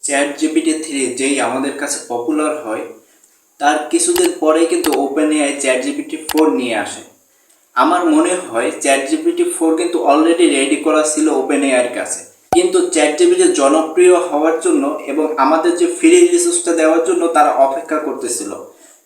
Chat GPT 3 যেই আমাদের কাছে পপুলার হয় তার কিছুদিন পরেই কিন্তু ওপেন এআই চ্যাট জিপিটি 4 নিয়ে আসে। আমার মনে হয় চ্যাট জিপিটি 4 কিন্তু অলরেডি রেডি করা ছিল ওপেন এআইয়ের কাছে, কিন্তু চ্যাট জিপিটি জনপ্রিয় হওয়ার জন্য এবং আমাদের যে ফ্রি রিসোর্সটা দেওয়ার জন্য তারা অপেক্ষা করতেছিল।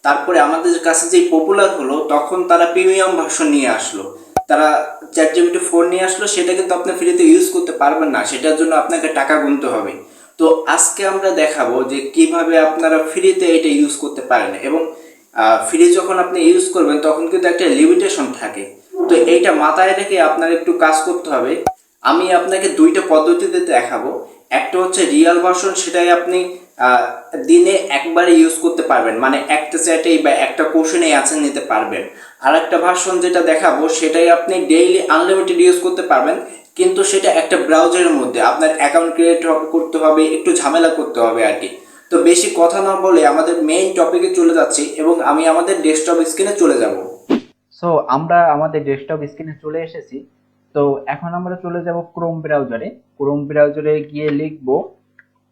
তারপরে আমাদের কাছে যেই পপুলার হলো তখন তারা প্রিমিয়াম ভার্সন নিয়ে আসলো। তারা চ্যাট জিপিটি 4 নিয়ে আসলো, সেটা কিন্তু আপনি ফ্রিতে ইউজ করতে পারবেন না, সেটার জন্য আপনাকে টাকা গুনতে হবে। তো আজকে আমরা দেখাবো যে কিভাবে আপনারা ফ্রিতে এটা ইউজ করতে পারেন, এবং ফ্রি যখন আপনি ইউজ করবেন তখন কিন্তু একটা লিমিটেশন থাকে। তো এইটা মাথায় রেখে আপনার একটু কাজ করতে হবে। আমি আপনাকে দুইটা পদ্ধতিতে দেখাবো। একটা হচ্ছে রিয়েল ভার্সন, সেটাই আপনি দিনে একবারে ইউজ করতে পারবেন, মানে একটা চ্যাটেই বা একটা কোশ্চেনে অ্যান্সার নিতে পারবেন। আর একটা ভার্সন যেটা দেখাবো সেটাই আপনি ডেইলি আনলিমিটেড ইউজ করতে পারবেন, কিন্তু সেটা একটা ব্রাউজারের মধ্যে আপনার অ্যাকাউন্ট ক্রিয়েট করতে হবে, একটু ঝামেলা করতে হবে আর কি। তো বেশি কথা না বলে আমাদের মেইন টপিকে চলে যাচ্ছি, এবং আমি আমাদের ডেস্কটপ স্ক্রিনে চলে যাব। সো আমরা আমাদের ডেস্কটপ স্ক্রিনে চলে এসেছি। তো এখন আমরা চলে যাব ক্রোম ব্রাউজারে গিয়ে লিখব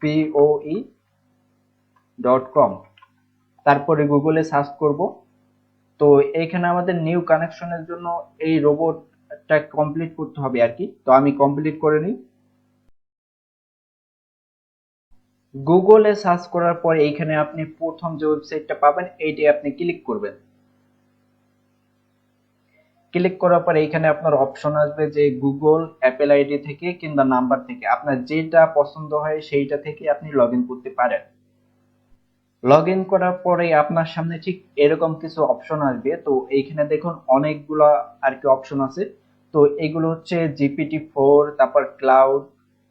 poe.com, তারপরে গুগলে সার্চ করব। তো এইখানে আমাদের নিউ কানেকশনের জন্য এই রোবটটা কমপ্লিট করতে হবে আর কি। তো আমি কমপ্লিট করে নিই। গুগলে সার্চ করার পর এইখানে আপনি প্রথম যে ওয়েবসাইটটা পাবেন এইটাই আপনি ক্লিক করবেন। ক্লিক করার পর এইখানে আপনার অপশন আসবে যে গুগল, অ্যাপেল আইডি থেকে কিংবা নাম্বার থেকে আপনার যেটা পছন্দ হয় সেইটা থেকে আপনি লগ ইন করতে পারেন। লগ ইন করার পরে আপনার সামনে ঠিক এরকম কিছু অপশন আসবে। তো এইখানে দেখুন অনেকগুলা আর কি অপশন আছে। তো এগুলো হচ্ছে GPT-4, তারপর ক্লাউড,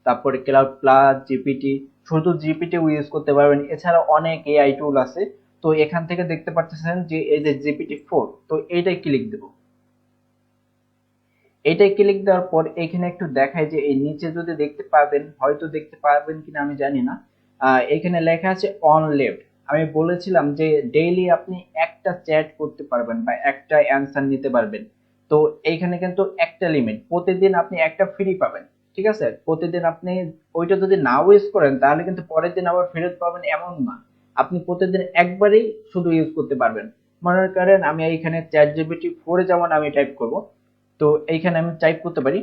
তারপরে ক্লাউড প্লাস জিপিটি। শুধু জিপিটি ইউজ করতে পারবেন, এছাড়া অনেক এআই টুল আছে। তো এখান থেকে দেখতে পাচ্ছেন যে এই যে GPT-4, তো এইটাই ক্লিক দেব। এটাই ক্লিক দেওয়ার পর এখানে একটু দেখায় যে এই নিচে যদি দেখতে পাবেন, হয়তো দেখতে পারবেন কিনা আমি জানি না, এখানে লেখা আছে অন লেফট। আমি বলেছিলাম যে ডেইলি আপনি একটা চ্যাট করতে পারবেন বা একটা অ্যান্সার নিতে পারবেন। তো এইখানে কিন্তু একটা লিমিট, প্রতিদিন আপনি একটা ফ্রি পাবেন। ঠিক আছে, প্রতিদিন আপনি ওইটা যদি নাও ইউজ করেন তাহলে কিন্তু পরের দিন আবার ফেরত পাবেন এমন না। আপনি প্রতিদিন একবারেই শুধু ইউজ করতে পারবেন। মনে করেন আমি এইখানে চ্যাট জিপিটি 4 যেমন আমি টাইপ করব, তো এইখানে আমি টাইপ করতে পারি।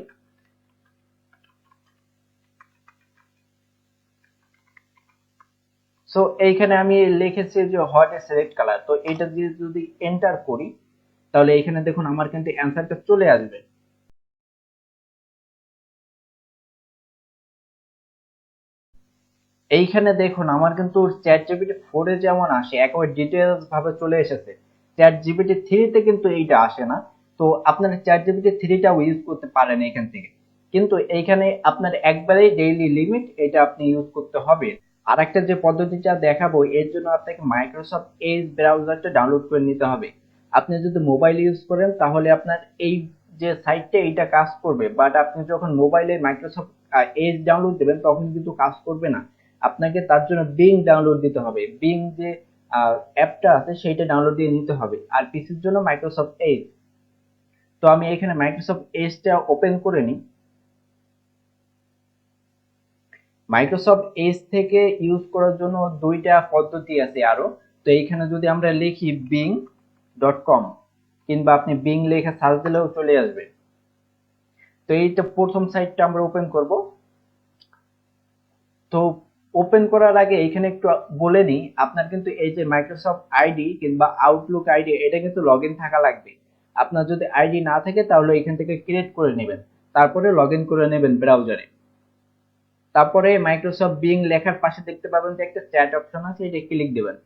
সো এইখানে আমি লিখেছি যে হোয়াট ইজ রেড কালার। তো এটা দিয়ে যদি এন্টার করি তাহলে এইখানে দেখুন আমার কিন্তু অ্যান্সারটা চলে আসবে। এইখানে দেখুন আমার কিন্তু চ্যাট জিপিটি 4 এ যেমন আসে একেবারে ডিটেলস ভাবে চলে এসেছে, চ্যাট জিপিটি 3 তে কিন্তু এইটা আসে না। তো আপনারা চ্যাট জিপিটি 3 টাও ইউজ করতে পারেন এখান থেকে, কিন্তু এইখানে আপনার একবারেই ডেইলি লিমিট, এটা আপনি ইউজ করতে হবে। আর একটা যে পদ্ধতিটা দেখাবো এর জন্য আপনাকে মাইক্রোসফট এজ ব্রাউজারটা ডাউনলোড করে নিতে হবে। আপনি যদি মোবাইল ইউজ করেন তাহলে আপনার এই যে সাইটটা এইটা কাজ করবে, বাট আপনি যখন মোবাইলে মাইক্রোসফট এজ ডাউনলোড দেবেন তখন কিন্তু কাজ করবে না। আপনাকে তার জন্য বিং ডাউনলোড দিতে হবে। বিং যে অ্যাপটা আছে সেইটা ডাউনলোড দিয়ে নিতে হবে, আর পিসির জন্য মাইক্রোসফট এজ। তো আমি এখানে মাইক্রোসফট এজটা ওপেন করে নিই। মাইক্রোসফট এজ থেকে ইউজ করার জন্য দুইটা পদ্ধতি আছে আরো। তো এইখানে যদি আমরা লিখি bing.com, কিংবা আপনি বিং লেখা সার্চ দিলেও চলে আসবে। তো এইটা প্রথম সাইটটা আমরা ওপেন করব। তো ওপেন করার আগে এখানে একটু বলে নিই, আপনার কিন্তু এই যে মাইক্রোসফট আইডি কিংবা আউটলুক আইডি এটা কিন্তু লগ ইন থাকা লাগবে। আপনার যদি আইডি না থাকে তাহলে এখান থেকে ক্রিয়েট করে নেবেন, তারপরে লগ ইন করে নেবেন ব্রাউজারে। তারপরে মাইক্রোসফট বিং লেখার পাশে দেখতে পাবেন যে একটা চ্যাট অপশন আছে, এটা ক্লিক দিবেন।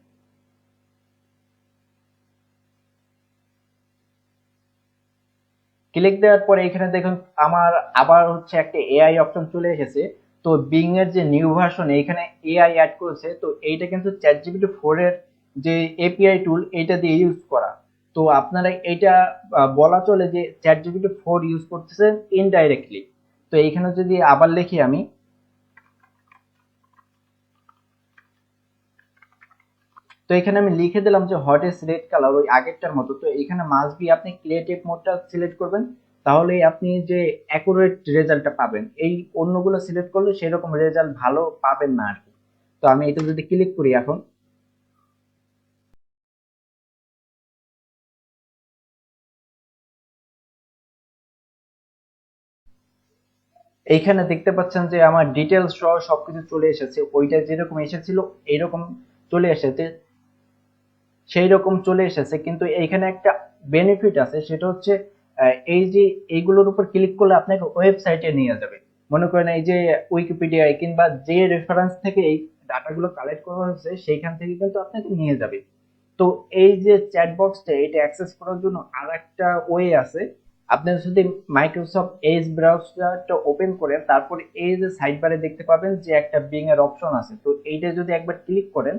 ক্লিক দেওয়ার পরে এখানে দেখুন আমার আবার হচ্ছে একটা এআই অপশন চলে এসেছে। তো বিং এর যে নিউ ভার্সন এখানে এআই অ্যাড করেছে। তো এইটা কিন্তু চ্যাটজিপিটি 4 এর যে এপিআই টুল এটা দিয়ে ইউজ করা। তো আপনারা এটা বলা চলে যে চ্যাটজিপিটি 4 ইউজ করতেছেন ইনডাইরেক্টলি। তো এইখানে যদি আবার লিখি আমি, তো এখানে আমি লিখে দিলাম যে হোয়াট ইজ রেড কালার, ওই আগেরটার মতো। তো এখানে মাস্ট বি আপনি ক্রিয়েটিভ মোডটা সিলেক্ট করবেন, তাহলে আপনি যে অ্যাকুরেট রেজাল্টটা পাবেন। এই অন্যগুলো সিলেক্ট করলে সেরকম রেজাল্ট ভালো পাবেন না আর কি। তো আমি এটা যদি ক্লিক করি এখন, এইখানে দেখতে পাচ্ছেন যে আমার ডিটেলস সহ সবকিছু চলে এসেছে, ওইটা যেরকম এসেছিল এইরকম চলে এসেছে, সেই রকম চলে এসেছে। কিন্তু এইখানে একটা বেনিফিট আছে, সেটা হচ্ছে এই যে এইগুলোর উপর ক্লিক করলে আপনাকে ওয়েবসাইটে নিয়ে যাবে। মনে করেন এই যে উইকিপিডিয়ায় কিংবা যে রেফারেন্স থেকে এই ডাটাগুলো কালেক্ট করা হয়েছে সেইখান থেকে কিন্তু আপনাকে নিয়ে যাবে। তো এই যে চ্যাট বক্সটা, এটা অ্যাক্সেস করার জন্য আর একটা ওয়ে আছে। আপনি যদি মাইক্রোসফট এজ ব্রাউজারটা ওপেন করেন, তারপর এই যে সাইড বারে দেখতে পাবেন যে একটা বিং এর অপশন আছে, তো এইটা যদি একবার ক্লিক করেন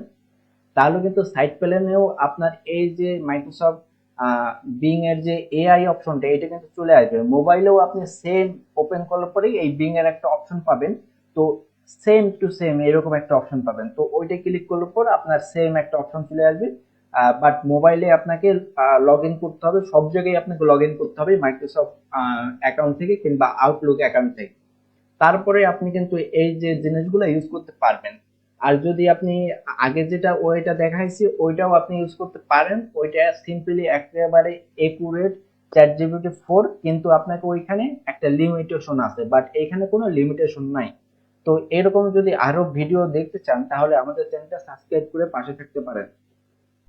তাহলে কিন্তু সাইড প্যানেলেও আপনার এই যে মাইক্রোসফট বিং এর যে এআই অপশনটা, এটা কিন্তু চলে আসবে। মোবাইলেও আপনি সেম ওপেন করার পরেই এই বিং এর একটা অপশন পাবেন। তো সেম টু সেম এরকম একটা অপশন পাবেন, তো ওইটা ক্লিক করলে পর আপনার সেম একটা অপশন চলে আসবে। বাট মোবাইলে আপনাকে লগ ইন করতে হবে, সব জায়গায় আপনাকে লগ ইন করতে হবে মাইক্রোসফট অ্যাকাউন্ট থেকে কিংবা আউটলুক অ্যাকাউন্ট থেকে। তারপরে আপনি কিন্তু এই যে জিনিসগুলো ইউজ করতে পারবেন। আর যদি আপনি আগে যেটা ওইটা দেখাইছি ওইটাও আপনি ইউজ করতে পারেন, ওইটা সিম্পলি একেবারে একুরেট চ্যাট জিপিটি 4, কিন্তু আপনাকে ওইখানে একটা লিমিটেশন আছে, বাট এইখানে কোনো লিমিটেশন নাই। তো এরকম যদি আরো ভিডিও দেখতে চান তাহলে আমাদের চ্যানেলটা সাবস্ক্রাইব করে পাশে থাকতে পারেন।